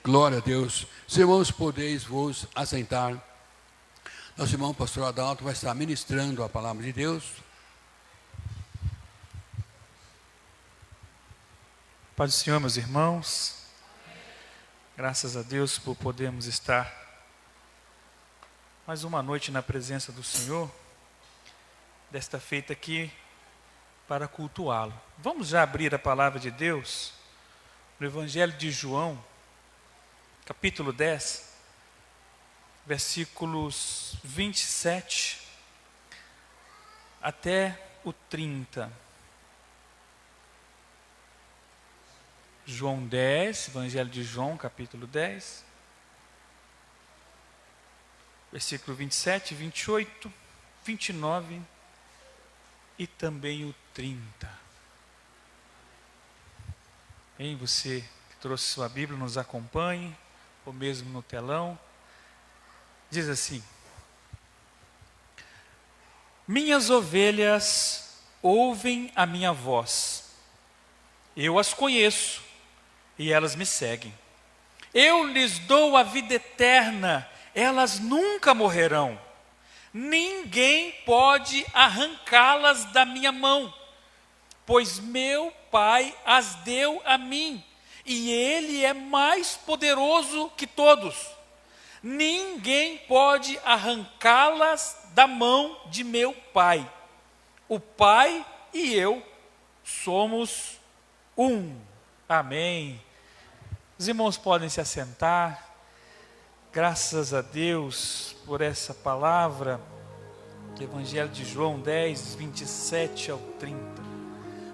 Glória a Deus. Os irmãos, podeis vos assentar. Nosso irmão pastor Adalto vai estar ministrando a palavra de Deus. Paz do Senhor, meus irmãos. Graças a Deus por podermos estar mais uma noite na presença do Senhor, desta feita aqui para cultuá-lo. Vamos já abrir a palavra de Deus no Evangelho de João, capítulo 10, versículos 27 até o 30. João 10, Evangelho de João, capítulo 10, versículo 27, 28, 29 e também o 30. Bem, você que trouxe sua Bíblia, nos acompanhe, ou mesmo no telão. Diz assim: minhas ovelhas ouvem a minha voz, eu as conheço e elas me seguem. Eu lhes dou a vida eterna, elas nunca morrerão. Ninguém pode arrancá-las da minha mão, pois meu Pai as deu a mim, e Ele é mais poderoso que todos. Ninguém pode arrancá-las da mão de meu Pai. O Pai e eu somos um. Amém. Os irmãos podem se assentar. Graças a Deus por essa palavra do Evangelho de João 10, 27 ao 30.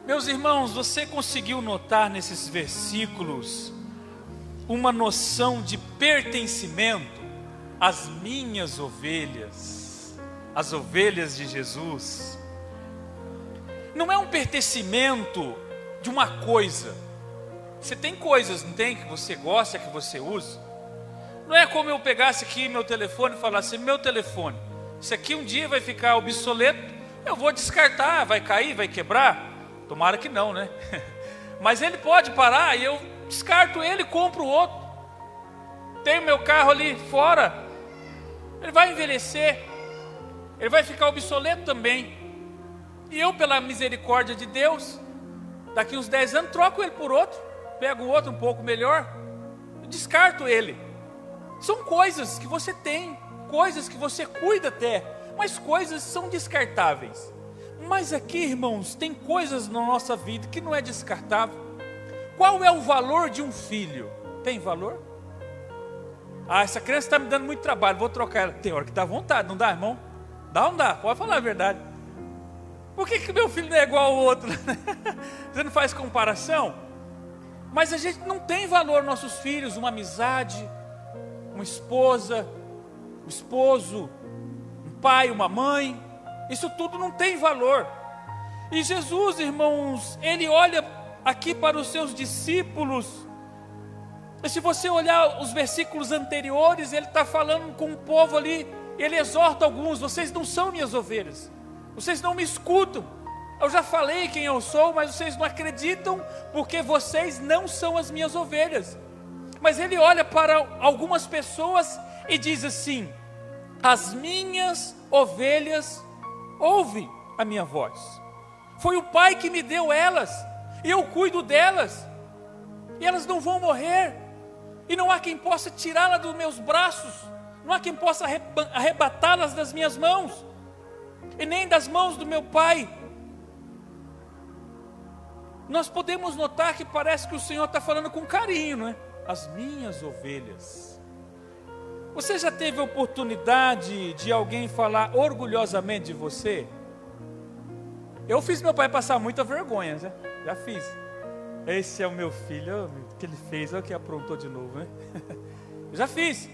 Meus irmãos, você conseguiu notar nesses versículos uma noção de pertencimento às minhas ovelhas, as ovelhas de Jesus? Não é um pertencimento de uma coisa. Você tem coisas, não tem, que você gosta, que você usa? Não é como eu pegasse aqui meu telefone e falasse: meu telefone, isso aqui um dia vai ficar obsoleto, eu vou descartar, vai cair, vai quebrar. Tomara que não, né? Mas ele pode parar e eu descarto ele e compro outro. Tenho meu carro ali fora, ele vai envelhecer, ele vai ficar obsoleto também. E eu, pela misericórdia de Deus, daqui uns 10 anos troco ele por outro, pego outro um pouco melhor, descarto ele. São coisas que você tem, coisas que você cuida até, mas coisas são descartáveis. Mas aqui, irmãos, tem coisas na nossa vida que não é descartável. Qual é o valor de um filho? Tem valor? Ah, essa criança está me dando muito trabalho, vou trocar ela. Tem hora que dá vontade, não dá, irmão? Dá ou não dá? Pode falar a verdade. Por que meu filho não é igual ao outro? Você não faz comparação? Mas a gente não tem valor, nossos filhos, uma amizade, uma esposa, um esposo, um pai, uma mãe. Isso tudo não tem valor. E Jesus, irmãos, Ele olha aqui para os seus discípulos. E se você olhar os versículos anteriores, Ele está falando com o povo ali. Ele exorta alguns: vocês não são minhas ovelhas, vocês não me escutam. Eu já falei quem eu sou, mas vocês não acreditam, porque vocês não são as minhas ovelhas. Mas Ele olha para algumas pessoas e diz assim: as minhas ovelhas ouvem a minha voz. Foi o Pai que me deu elas, e eu cuido delas, e elas não vão morrer, e não há quem possa tirá-las dos meus braços, não há quem possa arrebatá-las das minhas mãos, e nem das mãos do meu Pai. Nós podemos notar que parece que o Senhor está falando com carinho, não é? As minhas ovelhas. Você já teve a oportunidade de alguém falar orgulhosamente de você? Eu fiz meu pai passar muita vergonha, né? Já fiz. Esse é o meu filho, o que ele fez, olha o que aprontou de novo, né? Eu já fiz.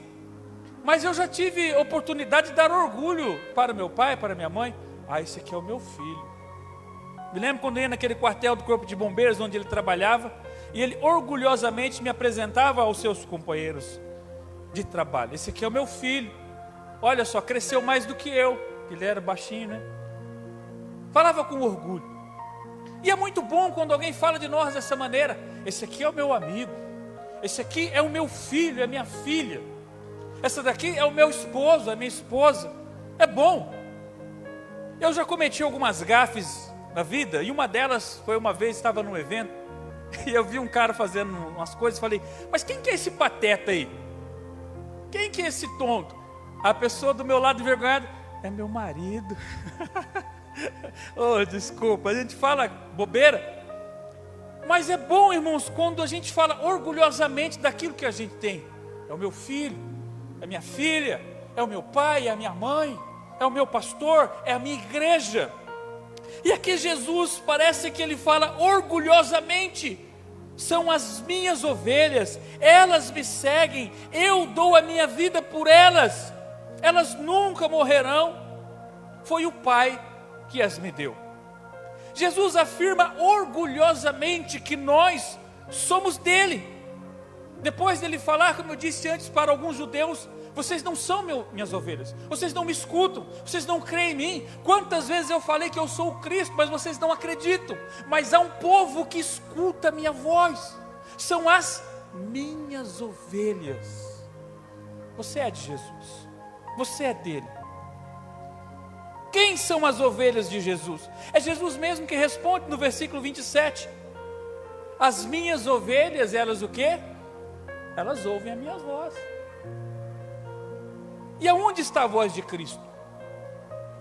Mas eu já tive oportunidade de dar orgulho para meu pai, para minha mãe. Ah, esse aqui é o meu filho. Me lembro quando eu ia naquele quartel do Corpo de Bombeiros, onde ele trabalhava, e ele orgulhosamente me apresentava aos seus companheiros de trabalho: esse aqui é o meu filho, olha só, cresceu mais do que eu. Ele era baixinho, né? Falava com orgulho. E é muito bom quando alguém fala de nós dessa maneira: esse aqui é o meu amigo, Esse aqui é o meu filho, é minha filha. Essa daqui é o meu esposo, é minha esposa. É bom. Eu já cometi algumas gafes na vida, e uma delas foi uma vez, estava num evento, e eu vi um cara fazendo umas coisas, e falei, mas quem que é esse pateta aí? Quem que é esse tonto? A pessoa do meu lado envergonhada, é meu marido. Oh, desculpa, a gente fala bobeira. Mas é bom, irmãos, quando a gente fala orgulhosamente daquilo que a gente tem. É o meu filho, é minha filha, é o meu pai, é a minha mãe, é o meu pastor, é a minha igreja. E aqui Jesus parece que ele fala orgulhosamente: são as minhas ovelhas, elas me seguem, eu dou a minha vida por elas, elas nunca morrerão, foi o Pai que as me deu. Jesus afirma orgulhosamente que nós somos dele. Depois dele falar, como eu disse antes, para alguns judeus: vocês não são minhas ovelhas, vocês não me escutam, vocês não creem em mim. Quantas vezes eu falei que eu sou o Cristo, mas vocês não acreditam. Mas há um povo que escuta a minha voz, são as minhas ovelhas. Você é de Jesus, você é dele. Quem são as ovelhas de Jesus? É Jesus mesmo que responde no versículo 27. As minhas ovelhas, elas o quê? Elas ouvem a minha voz. E aonde está a voz de Cristo?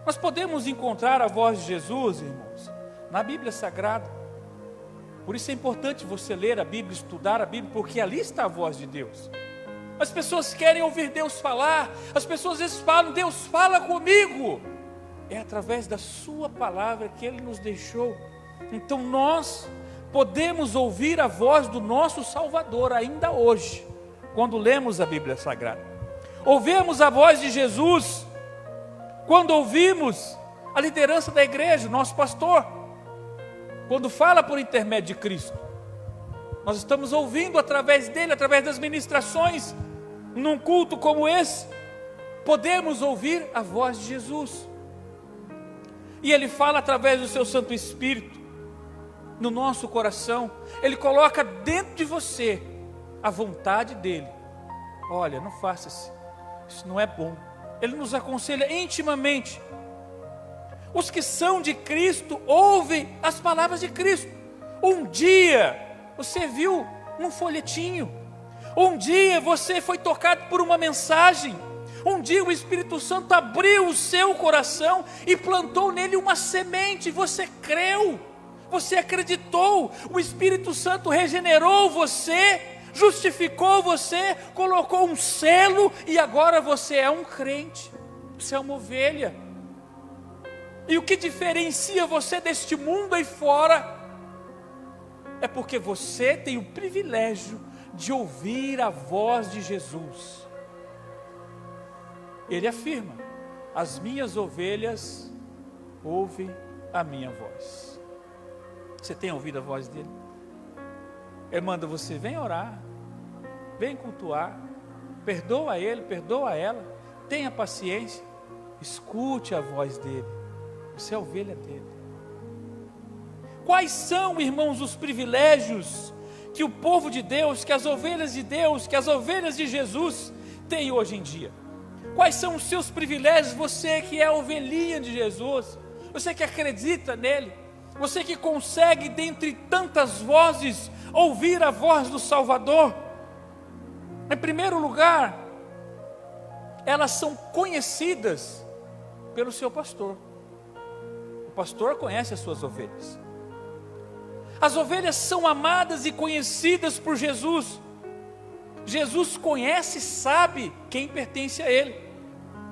Nós podemos encontrar a voz de Jesus, irmãos, na Bíblia Sagrada. Por isso é importante você ler a Bíblia, estudar a Bíblia, porque ali está a voz de Deus. As pessoas querem ouvir Deus falar, as pessoas às vezes falam: Deus fala comigo. É através da sua palavra que Ele nos deixou. Então nós podemos ouvir a voz do nosso Salvador ainda hoje, quando lemos a Bíblia Sagrada. Ouvimos a voz de Jesus quando ouvimos a liderança da igreja, nosso pastor, quando fala por intermédio de Cristo. Nós estamos ouvindo através dele, através das ministrações. Num culto como esse, podemos ouvir a voz de Jesus. E Ele fala através do seu Santo Espírito no nosso coração. Ele coloca dentro de você a vontade dEle. Olha, não faça isso não é bom. Ele nos aconselha intimamente. Os que são de Cristo ouvem as palavras de Cristo. Um dia você viu num folhetinho, um dia você foi tocado por uma mensagem, um dia o Espírito Santo abriu o seu coração e plantou nele uma semente. Você creu, você acreditou, o Espírito Santo regenerou você, justificou você, colocou um selo, e agora você é um crente, você é uma ovelha. E o que diferencia você deste mundo aí fora é porque você tem o privilégio de ouvir a voz de Jesus. Ele afirma: as minhas ovelhas ouvem a minha voz. Você tem ouvido a voz dele? Ele manda você: vem orar, vem cultuar, perdoa ele, perdoa ela, tenha paciência, escute a voz dele. Você é a ovelha dele. Quais são, irmãos, os privilégios que o povo de Deus, que as ovelhas de Deus, que as ovelhas de Jesus têm hoje em dia? Quais são os seus privilégios? Você que é a ovelhinha de Jesus, você que acredita nele, você que consegue, dentre tantas vozes, ouvir a voz do Salvador. Em primeiro lugar, elas são conhecidas pelo seu pastor. O pastor conhece as suas ovelhas. As ovelhas são amadas e conhecidas por Jesus. Jesus conhece e sabe quem pertence a ele.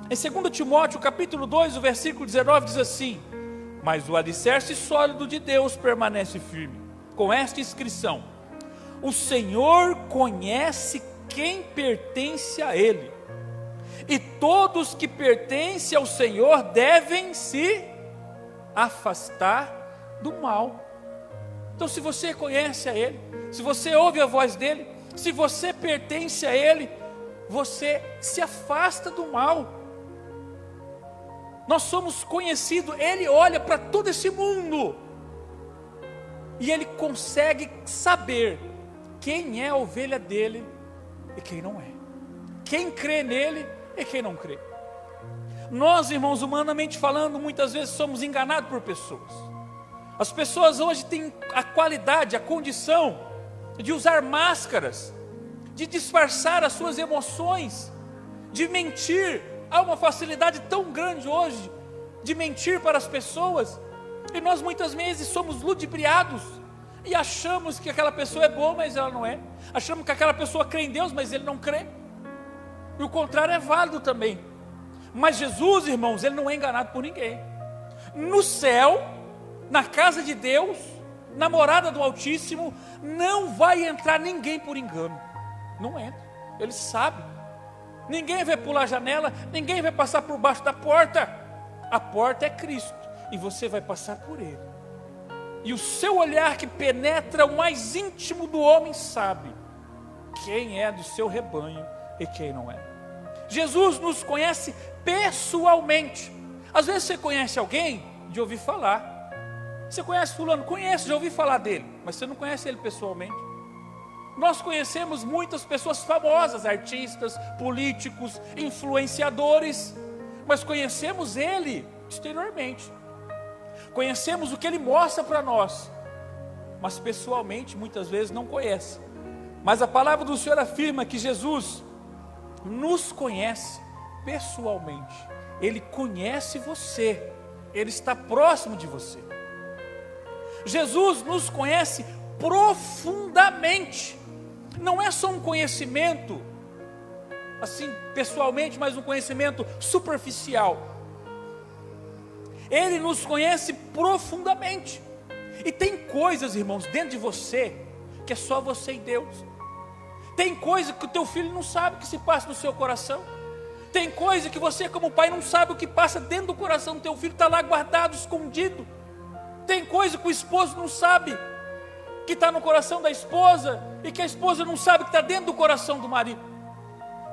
Em 2 Timóteo capítulo 2, o versículo 19 diz assim: mas o alicerce sólido de Deus permanece firme, com esta inscrição: o Senhor conhece quem pertence a ele, e todos que pertencem ao Senhor devem se afastar do mal. Então, se você conhece a ele, se você ouve a voz dele, se você pertence a ele, você se afasta do mal. Nós somos conhecidos. Ele olha para todo esse mundo e ele consegue saber quem é a ovelha dele e quem não é. Quem crê nele e quem não crê. Nós, irmãos, humanamente falando, muitas vezes somos enganados por pessoas. As pessoas hoje têm a qualidade, a condição de usar máscaras, de disfarçar as suas emoções, de mentir. Há uma facilidade tão grande hoje de mentir para as pessoas, e nós muitas vezes somos ludibriados e achamos que aquela pessoa é boa, mas ela não é. Achamos que aquela pessoa crê em Deus, mas ele não crê. E o contrário é válido também. Mas Jesus, irmãos, ele não é enganado por ninguém. No céu, na casa de Deus, na morada do Altíssimo, não vai entrar ninguém por engano. Não entra, ele sabe. Ninguém vai pular a janela, ninguém vai passar por baixo da porta. A porta é Cristo, e você vai passar por ele. E o seu olhar que penetra o mais íntimo do homem sabe quem é do seu rebanho e quem não é. Jesus nos conhece pessoalmente. Às vezes você conhece alguém de ouvir falar. Você conhece fulano? Conheço, já ouvi falar dele, mas você não conhece ele pessoalmente. Nós conhecemos muitas pessoas famosas, artistas, políticos, influenciadores, mas conhecemos ele exteriormente. Conhecemos o que ele mostra para nós, mas pessoalmente muitas vezes não conhece. Mas a palavra do Senhor afirma que Jesus nos conhece pessoalmente. Ele conhece você, ele está próximo de você. Jesus nos conhece profundamente. Não é só um conhecimento assim pessoalmente, mas um conhecimento superficial. Ele nos conhece profundamente. E tem coisas, irmãos, dentro de você que é só você e Deus. Tem coisa que o teu filho não sabe o que se passa no seu coração. Tem coisa que você como pai não sabe o que passa dentro do coração do teu filho, está lá guardado, escondido. Tem coisa que o esposo não sabe que está no coração da esposa, e que a esposa não sabe que está dentro do coração do marido.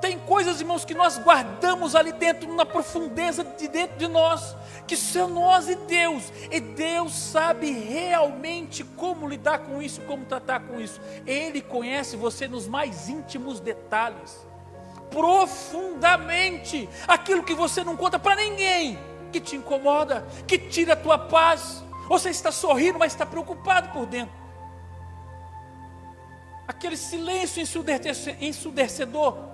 Tem coisas, irmãos, que nós guardamos ali dentro, na profundeza de dentro de nós, que são nós e Deus sabe realmente como lidar com isso, como tratar com isso. Ele conhece você nos mais íntimos detalhes, profundamente, aquilo que você não conta para ninguém, que te incomoda, que tira a tua paz. Você está sorrindo, mas está preocupado por dentro. Aquele silêncio ensurdecedor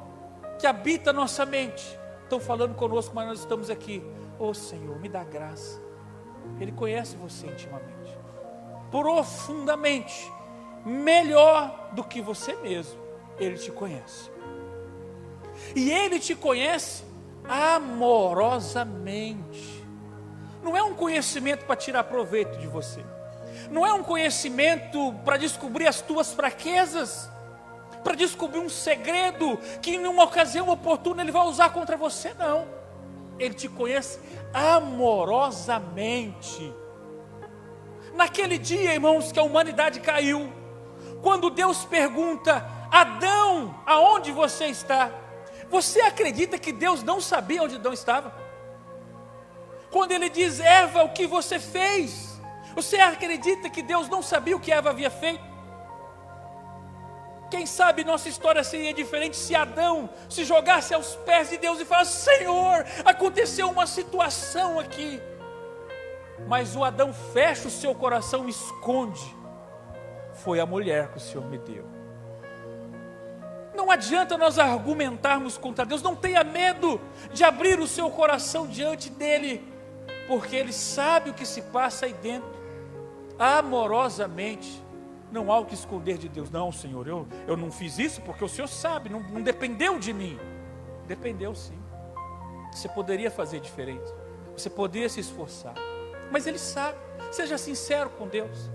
que habita nossa mente. Estão falando conosco, mas nós estamos aqui. Oh Senhor, me dá graça. Ele conhece você intimamente, profundamente, melhor do que você mesmo. Ele te conhece. E Ele te conhece amorosamente. Não é um conhecimento para tirar proveito de você. Não é um conhecimento para descobrir as tuas fraquezas, para descobrir um segredo que em uma ocasião oportuna Ele vai usar contra você, não. Ele te conhece amorosamente. Naquele dia, irmãos, que a humanidade caiu, quando Deus pergunta: Adão, aonde você está? Você acredita que Deus não sabia onde Adão estava? Quando Ele diz: Eva, o que você fez? Você acredita que Deus não sabia o que Eva havia feito? Quem sabe nossa história seria diferente se Adão se jogasse aos pés de Deus e falasse: Senhor, aconteceu uma situação aqui. Mas o Adão fecha o seu coração e esconde. Foi a mulher que o Senhor me deu. Não adianta nós argumentarmos contra Deus. Não tenha medo de abrir o seu coração diante dEle, porque Ele sabe o que se passa aí dentro. Amorosamente. Não há o que esconder de Deus. Não, Senhor, eu não fiz isso porque o Senhor sabe, não dependeu de mim. Dependeu sim. Você poderia fazer diferente, você poderia se esforçar, mas Ele sabe. Seja sincero com Deus,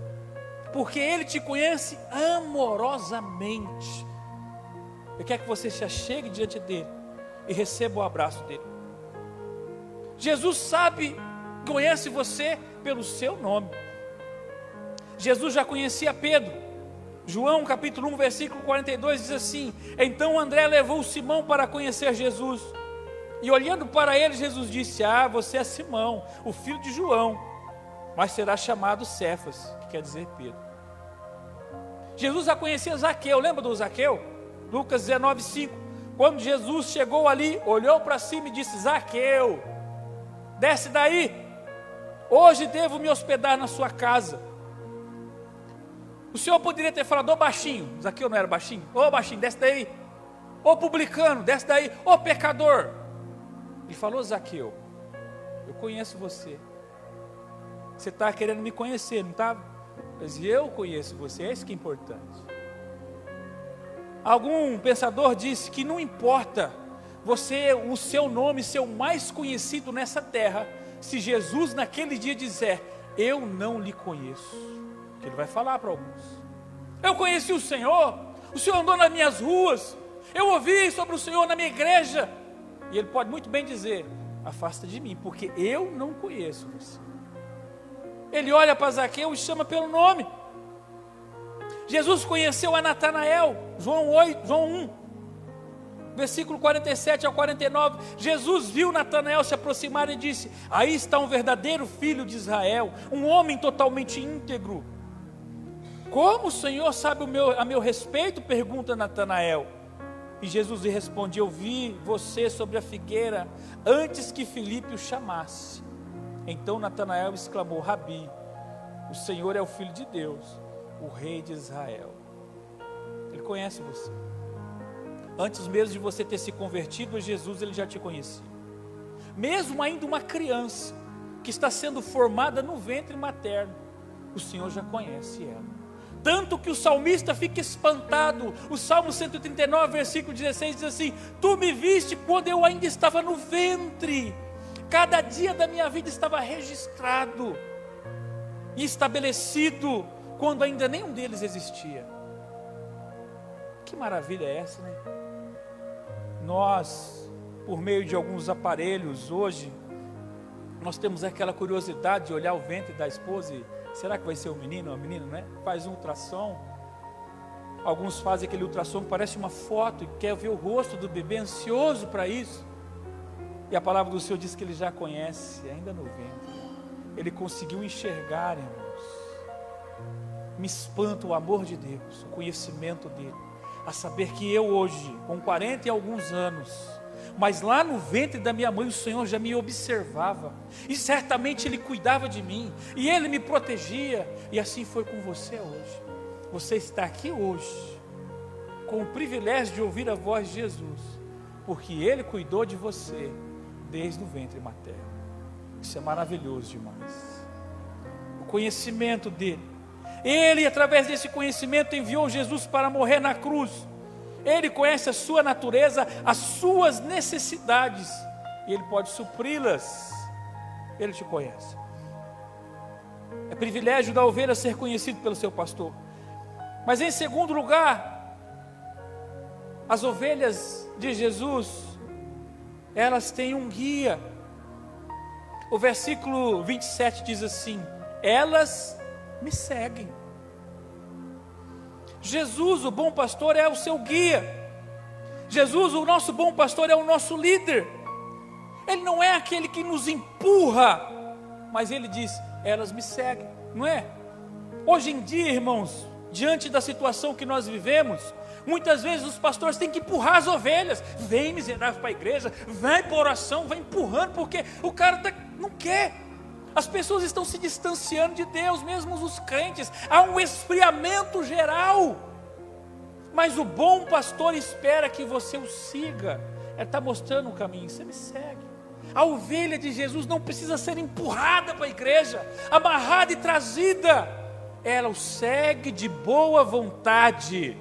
porque Ele te conhece amorosamente. Ele quer que você se achegue diante dEle e receba o abraço dEle. Jesus sabe, conhece você pelo seu nome. Jesus já conhecia Pedro. João capítulo 1 versículo 42 diz assim: Então André levou Simão para conhecer Jesus, e olhando para ele, Jesus disse: Ah, você é Simão, o filho de João, mas será chamado Cefas, que quer dizer Pedro. Jesus já conhecia Zaqueu, lembra do Zaqueu? Lucas 19:5. Quando Jesus chegou ali, olhou para cima e disse: Zaqueu, desce daí, hoje devo me hospedar na sua casa. O Senhor poderia ter falado: ô baixinho, Zaqueu não era baixinho? Ô baixinho, desce daí. Ô publicano, desce daí. Ô pecador. Ele falou: Zaqueu, eu conheço você. Você está querendo me conhecer, não está? Mas eu conheço você, é isso que é importante. Algum pensador disse que não importa o seu nome ser o mais conhecido nessa terra, se Jesus naquele dia disser: eu não lhe conheço, que ele vai falar para alguns. Eu conheci o Senhor andou nas minhas ruas, eu ouvi sobre o Senhor na minha igreja. E ele pode muito bem dizer: afasta de mim, porque eu não conheço você. Ele olha para Zaqueu e chama pelo nome. Jesus conheceu a Natanael, João 1, versículo 47 ao 49. Jesus viu Natanael se aproximar e disse: aí está um verdadeiro filho de Israel, um homem totalmente íntegro. Como o Senhor sabe a meu respeito? Pergunta Natanael. E Jesus lhe responde: eu vi você sobre a figueira antes que Filipe o chamasse. Então Natanael exclamou: Rabi, o Senhor é o Filho de Deus, o Rei de Israel. Ele conhece você. Antes mesmo de você ter se convertido a Jesus, ele já te conhecia. Mesmo ainda uma criança que está sendo formada no ventre materno, o Senhor já conhece ela. Tanto que o salmista fica espantado. O Salmo 139, versículo 16 diz assim: tu me viste quando eu ainda estava no ventre. Cada dia da minha vida estava registrado e estabelecido quando ainda nenhum deles existia. Que maravilha é essa, né? Nós, por meio de alguns aparelhos hoje, nós temos aquela curiosidade de olhar o ventre da esposa e: será que vai ser um menino ou uma menina, né? Faz um ultrassom. Alguns fazem aquele ultrassom que parece uma foto e quer ver o rosto do bebê, ansioso para isso. E a palavra do Senhor diz que ele já conhece, ainda no ventre. Ele conseguiu enxergar, irmãos. Me espanta o amor de Deus, o conhecimento dele. A saber que eu hoje, com 40 e alguns anos, mas lá no ventre da minha mãe o Senhor já me observava, e certamente Ele cuidava de mim, e Ele me protegia, e assim foi com você hoje. Você está aqui hoje, com o privilégio de ouvir a voz de Jesus, porque Ele cuidou de você, desde o ventre materno. Isso é maravilhoso demais. O conhecimento dEle, Ele através desse conhecimento enviou Jesus para morrer na cruz. Ele conhece a sua natureza, as suas necessidades, e Ele pode supri-las. Ele te conhece. É privilégio da ovelha ser conhecido pelo seu pastor. Mas em segundo lugar, as ovelhas de Jesus, elas têm um guia. O versículo 27 diz assim: elas me seguem. Jesus, o bom pastor, é o seu guia. Jesus, o nosso bom pastor, é o nosso líder. Ele não é aquele que nos empurra, mas ele diz: elas me seguem, não é? Hoje em dia, irmãos, diante da situação que nós vivemos, muitas vezes os pastores têm que empurrar as ovelhas. Vem, miserável, para a igreja, vem para a oração, vai empurrando, porque o cara não quer. As pessoas estão se distanciando de Deus, mesmo os crentes. Há um esfriamento geral. Mas o bom pastor espera que você o siga. Ele está mostrando o caminho, você me segue. A ovelha de Jesus não precisa ser empurrada para a igreja, amarrada e trazida. Ela o segue de boa vontade.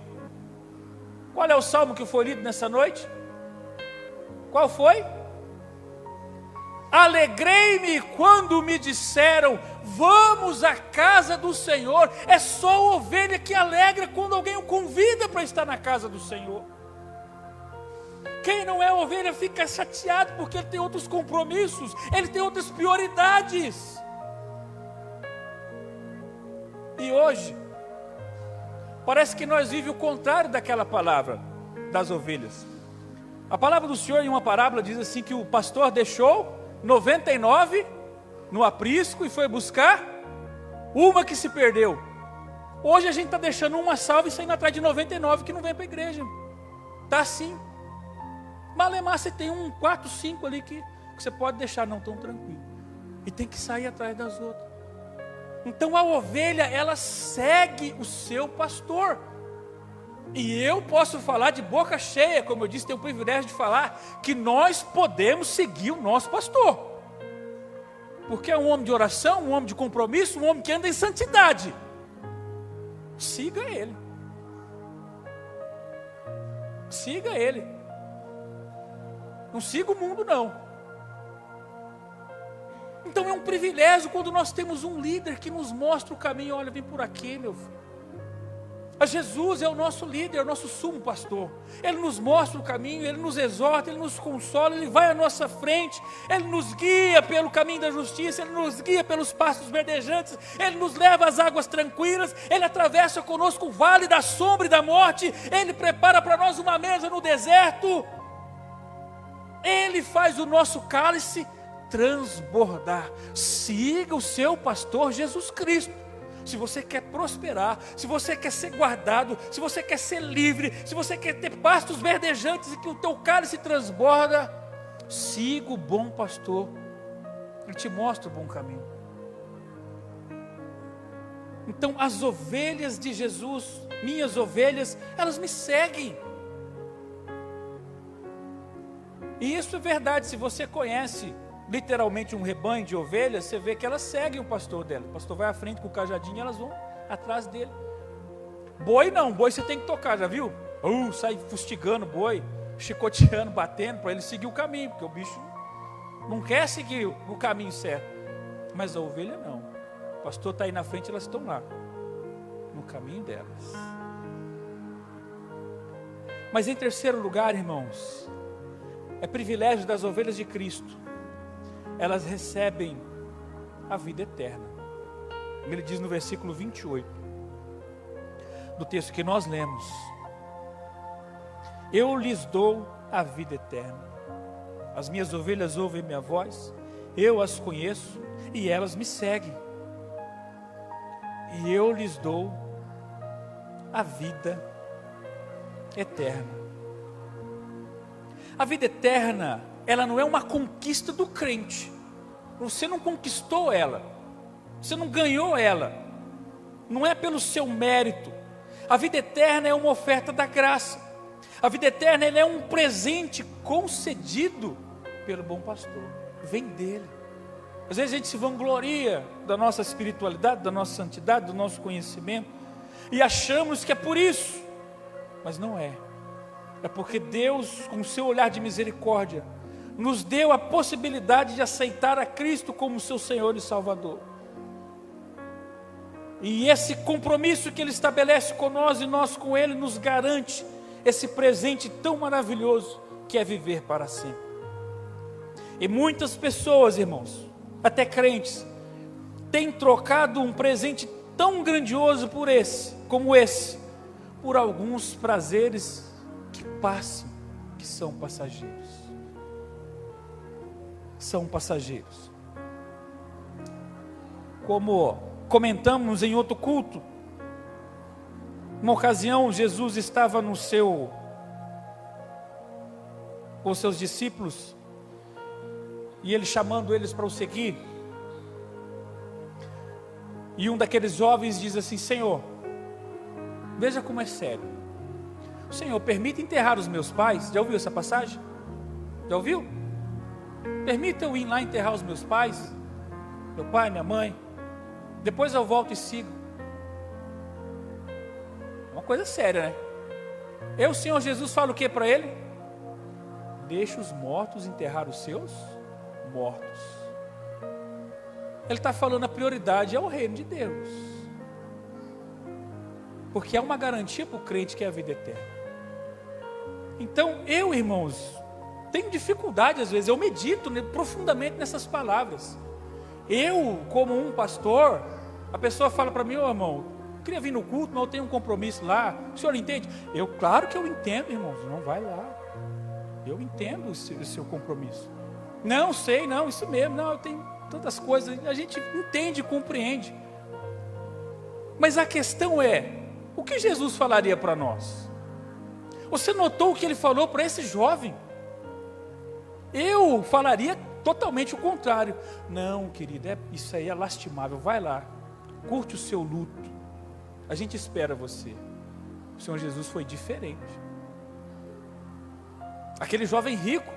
Qual é o salmo que foi lido nessa noite? Qual foi? Alegrei-me quando me disseram: vamos à casa do Senhor. É só a ovelha que alegra quando alguém o convida para estar na casa do Senhor. Quem não é ovelha fica chateado porque ele tem outros compromissos, ele tem outras prioridades. E hoje, parece que nós vivemos o contrário daquela palavra das ovelhas. A palavra do Senhor em uma parábola diz assim que o pastor deixou 99 no aprisco e foi buscar uma que se perdeu. Hoje a gente está deixando uma salva e saindo atrás de 99 que não vem para a igreja. Está assim. Malemar, você tem 4, 5 ali que você pode deixar não tão tranquilo. E tem que sair atrás das outras. Então a ovelha, ela segue o seu pastor. E eu posso falar de boca cheia, como eu disse, tenho o privilégio de falar, que nós podemos seguir o nosso pastor. Porque é um homem de oração, um homem de compromisso, um homem que anda em santidade. Siga ele. Siga ele. Não siga o mundo, não. Então é um privilégio quando nós temos um líder que nos mostra o caminho. Olha, vem por aqui, meu filho. Jesus é o nosso líder, é o nosso sumo pastor. Ele nos mostra o caminho, Ele nos exorta, Ele nos consola, Ele vai à nossa frente, Ele nos guia pelo caminho da justiça, Ele nos guia pelos pastos verdejantes, Ele nos leva às águas tranquilas, Ele atravessa conosco o vale da sombra e da morte, Ele prepara para nós uma mesa no deserto, Ele faz o nosso cálice transbordar. Siga o seu pastor Jesus Cristo. Se você quer prosperar, se você quer ser guardado, se você quer ser livre, se você quer ter pastos verdejantes e que o teu cálice transborda, siga o bom pastor. Ele te mostra o bom caminho. Então as ovelhas de Jesus, minhas ovelhas, elas me seguem. E isso é verdade. Se você conhece literalmente um rebanho de ovelhas, você vê que elas seguem o pastor dela. O pastor vai à frente com o cajadinho e elas vão atrás dele. Boi não, boi você tem que tocar, já viu? Sai fustigando o boi, chicoteando, batendo, para ele seguir o caminho, porque o bicho não quer seguir o caminho certo. Mas a ovelha não. O pastor está aí na frente, elas estão lá, no caminho delas. Mas em terceiro lugar, irmãos, é privilégio das ovelhas de Cristo. Elas recebem a vida eterna. Ele diz no versículo 28, do texto que nós lemos: eu lhes dou a vida eterna. As minhas ovelhas ouvem minha voz, eu as conheço e elas me seguem. E eu lhes dou a vida eterna. A vida eterna, ela não é uma conquista do crente. Você não conquistou ela, você não ganhou ela, não é pelo seu mérito. A vida eterna é uma oferta da graça. A vida eterna, ela é um presente concedido pelo bom pastor. Vem dele. Às vezes a gente se vangloria da nossa espiritualidade, da nossa santidade, do nosso conhecimento, e achamos que é por isso, mas não é. É porque Deus, com o seu olhar de misericórdia, nos deu a possibilidade de aceitar a Cristo como seu Senhor e Salvador. E esse compromisso que Ele estabelece com nós e nós com Ele, nos garante esse presente tão maravilhoso que é viver para sempre. E muitas pessoas, irmãos, até crentes, têm trocado um presente tão grandioso como esse, por alguns prazeres que passam, que são passageiros. São passageiros. Como comentamos em outro culto, uma ocasião Jesus estava com os seus discípulos, e Ele chamando eles para o seguir, e um daqueles jovens diz assim: Senhor, veja como é sério, Senhor, permita enterrar os meus pais. Já ouviu essa passagem? Já ouviu? Permita eu ir lá enterrar os meus pais, meu pai, minha mãe, depois eu volto e sigo. Uma coisa séria, né? O Senhor Jesus fala o que para ele? Deixa os mortos enterrar os seus mortos. Ele está falando, a prioridade é o reino de Deus, porque é uma garantia para o crente que é a vida eterna. Então eu, irmãos, tenho dificuldade às vezes, eu medito profundamente nessas palavras. Eu, como um pastor, a pessoa fala para mim: ô irmão, eu queria vir no culto, mas eu tenho um compromisso lá, o senhor entende? Claro que eu entendo, irmãos, não vai lá, eu entendo o seu compromisso. Não, sei, não, isso mesmo, não, eu tenho tantas coisas, a gente entende e compreende. Mas a questão é, o que Jesus falaria para nós? Você notou o que ele falou para esse jovem? Eu falaria totalmente o contrário. Não, querido, isso aí é lastimável. Vai lá, curte o seu luto. A gente espera você. O Senhor Jesus foi diferente. Aquele jovem rico,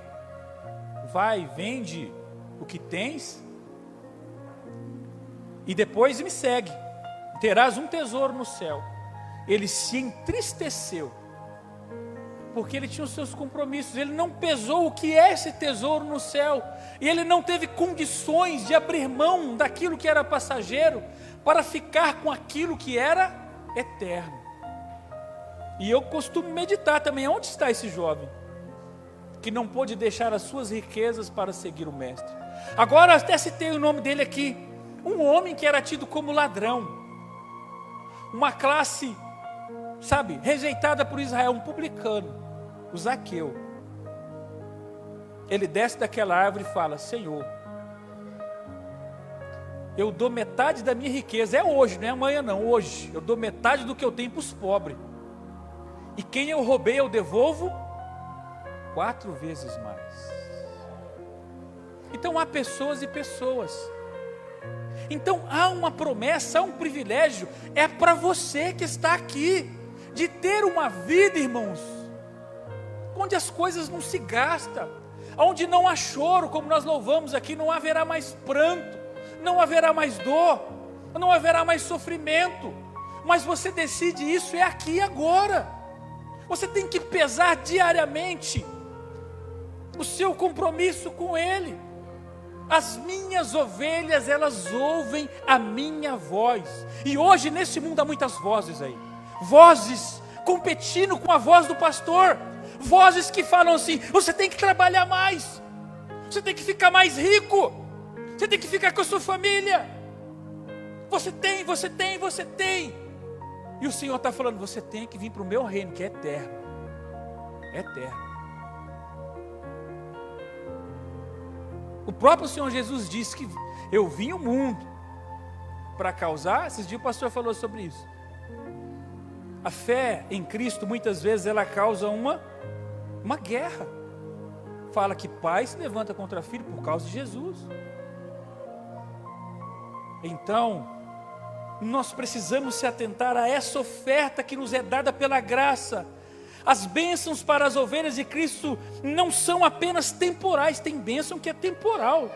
vai, vende o que tens e depois me segue. Terás um tesouro no céu. Ele se entristeceu porque ele tinha os seus compromissos. Ele não pesou o que é esse tesouro no céu, e ele não teve condições de abrir mão daquilo que era passageiro para ficar com aquilo que era eterno. E eu costumo meditar também, onde está esse jovem que não pôde deixar as suas riquezas para seguir o mestre? Agora até citei o nome dele aqui, um homem que era tido como ladrão, uma classe, sabe, rejeitada por Israel, um publicano, o Zaqueu. Ele desce daquela árvore e fala: Senhor, eu dou metade da minha riqueza, é hoje, não é amanhã não, hoje, eu dou metade do que eu tenho para os pobres, e quem eu roubei eu devolvo 4 vezes mais. Então há pessoas e pessoas. Então há uma promessa, há um privilégio, é para você que está aqui, de ter uma vida, irmãos, onde as coisas não se gastam, onde não há choro, como nós louvamos aqui, não haverá mais pranto, não haverá mais dor, não haverá mais sofrimento, mas você decide isso, é aqui e agora. Você tem que pesar diariamente o seu compromisso com Ele. As minhas ovelhas, elas ouvem a minha voz. E hoje nesse mundo há muitas vozes aí, vozes competindo com a voz do pastor, vozes que falam assim: você tem que trabalhar mais, você tem que ficar mais rico, você tem que ficar com a sua família, você tem. E o Senhor está falando: você tem que vir para o meu reino, que é eterno. É eterno. O próprio Senhor Jesus disse que eu vim ao mundo para causar. Esses dias o pastor falou sobre isso. A fé em Cristo, muitas vezes, ela causa uma guerra. Fala que pai se levanta contra filho por causa de Jesus. Então, nós precisamos se atentar a essa oferta que nos é dada pela graça. As bênçãos para as ovelhas de Cristo não são apenas temporais, tem bênção que é temporal.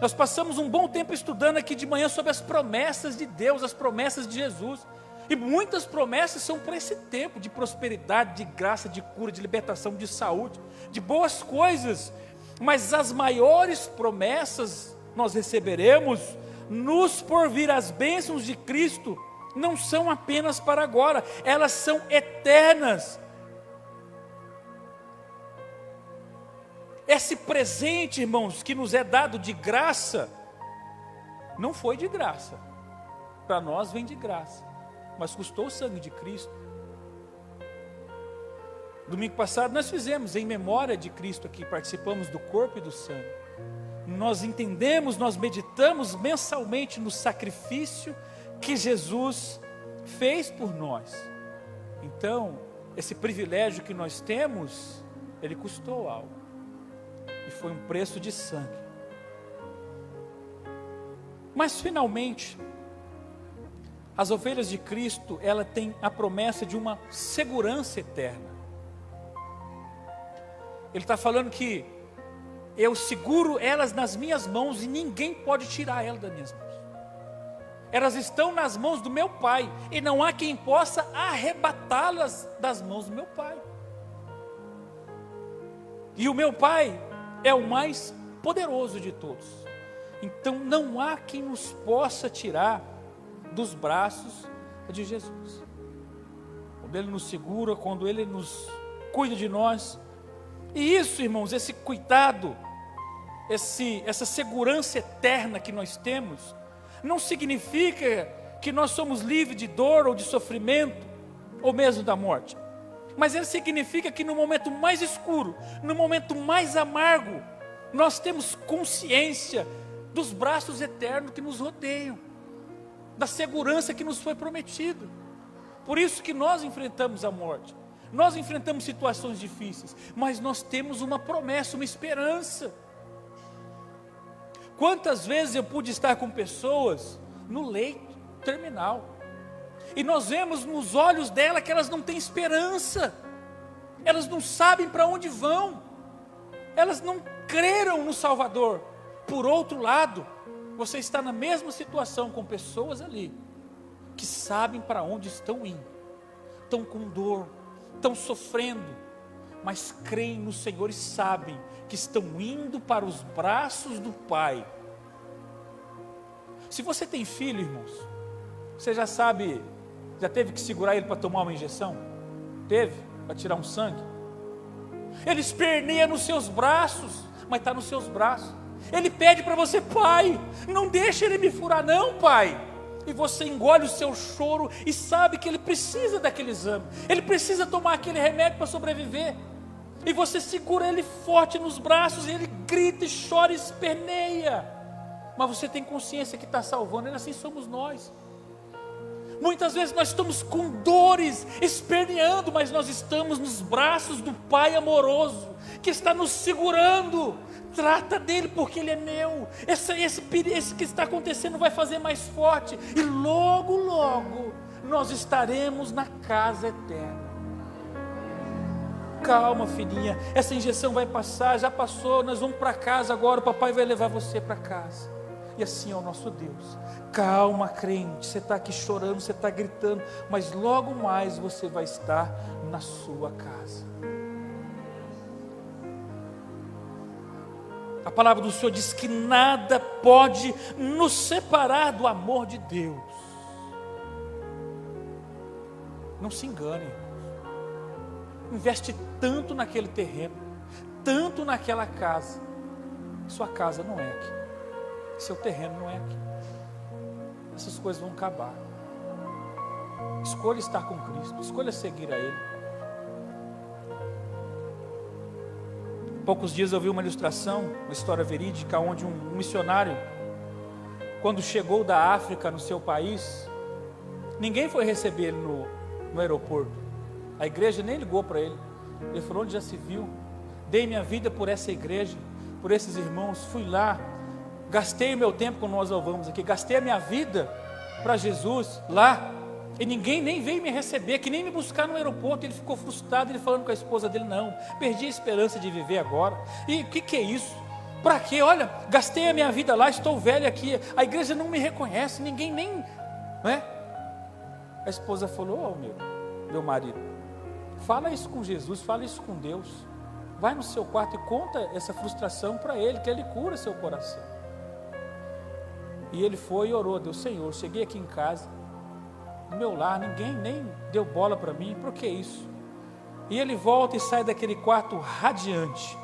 Nós passamos um bom tempo estudando aqui de manhã sobre as promessas de Deus, as promessas de Jesus. E muitas promessas são para esse tempo de prosperidade, de graça, de cura, de libertação, de saúde, de boas coisas. Mas as maiores promessas nós receberemos nos por vir. As bênçãos de Cristo não são apenas para agora, elas são eternas. Esse presente, irmãos, que nos é dado de graça, não foi de graça. Para nós vem de graça, mas custou o sangue de Cristo. Domingo passado nós fizemos em memória de Cristo aqui, participamos do corpo e do sangue. Nós entendemos, nós meditamos mensalmente no sacrifício que Jesus fez por nós. Então, esse privilégio que nós temos, ele custou algo. E foi um preço de sangue. Mas finalmente, as ovelhas de Cristo, ela tem a promessa de uma segurança eterna. Ele está falando que eu seguro elas nas minhas mãos e ninguém pode tirar elas das minhas mãos. Elas estão nas mãos do meu Pai e não há quem possa arrebatá-las das mãos do meu Pai. E o meu Pai é o mais poderoso de todos. Então não há quem nos possa tirar dos braços de Jesus. Quando Ele nos segura, quando Ele nos cuida de nós. E isso, irmãos, esse cuidado, essa segurança eterna que nós temos, não significa que nós somos livres de dor ou de sofrimento, ou mesmo da morte. Mas ele significa que no momento mais escuro, no momento mais amargo, nós temos consciência dos braços eternos que nos rodeiam. da segurança que nos foi prometida. Por isso que nós enfrentamos a morte, nós enfrentamos situações difíceis, mas nós temos uma promessa, uma esperança. Quantas vezes eu pude estar com pessoas no leito terminal, e nós vemos nos olhos dela que elas não têm esperança, elas não sabem para onde vão, elas não creram no Salvador. Por outro lado, você está na mesma situação com pessoas ali, que sabem para onde estão indo, estão com dor, estão sofrendo, mas creem no Senhor e sabem que estão indo para os braços do Pai. Se você tem filho, irmãos, você já sabe, já teve que segurar ele para tomar uma injeção? Teve? Para tirar um sangue? Ele esperneia nos seus braços, mas está nos seus braços. Ele pede para você: pai, não deixe ele me furar não, pai. E você engole o seu choro e sabe que ele precisa daquele exame, ele precisa tomar aquele remédio para sobreviver. E você segura ele forte nos braços, e ele grita e chora e esperneia. Mas você tem consciência que está salvando ele. Assim somos nós. Muitas vezes nós estamos com dores, esperneando, mas nós estamos nos braços do Pai amoroso, que está nos segurando. Trata dele, porque ele é meu. Esse que está acontecendo vai fazer mais forte, e logo, logo nós estaremos na casa eterna. Calma, filhinha, essa injeção vai passar, já passou, nós vamos para casa agora, o papai vai levar você para casa. E assim é o nosso Deus. Calma, crente, você está aqui chorando, você está gritando, mas logo mais você vai estar na sua casa. A palavra do Senhor diz que nada pode nos separar do amor de Deus. Não se engane, investe tanto naquele terreno, tanto naquela casa. Sua casa não é aqui, seu terreno não é aqui. Essas coisas vão acabar. Escolha estar com Cristo, escolha seguir a Ele. Poucos dias eu vi uma ilustração, uma história verídica, onde um missionário, quando chegou da África no seu país, ninguém foi receber ele no aeroporto. A igreja nem ligou para ele. Ele falou: onde já se viu? Dei minha vida por essa igreja, por esses irmãos, fui lá, gastei o meu tempo, como nós louvamos aqui, gastei a minha vida para Jesus lá, e ninguém nem veio me receber, que nem me buscar no aeroporto. Ele ficou frustrado, ele falando com a esposa dele: não, perdi a esperança de viver agora. E o que é isso? Para quê? Olha, gastei a minha vida lá, estou velho aqui, a igreja não me reconhece, ninguém nem, não é? A esposa falou: meu marido, fala isso com Jesus, fala isso com Deus, vai no seu quarto e conta essa frustração para Ele, que Ele cura seu coração. E ele foi e orou: Deus, Senhor, cheguei aqui em casa, no meu lar, ninguém nem deu bola para mim, por que isso? E ele volta e sai daquele quarto radiante.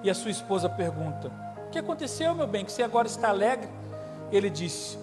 E a sua esposa pergunta: o que aconteceu, meu bem, que você agora está alegre? Ele disse: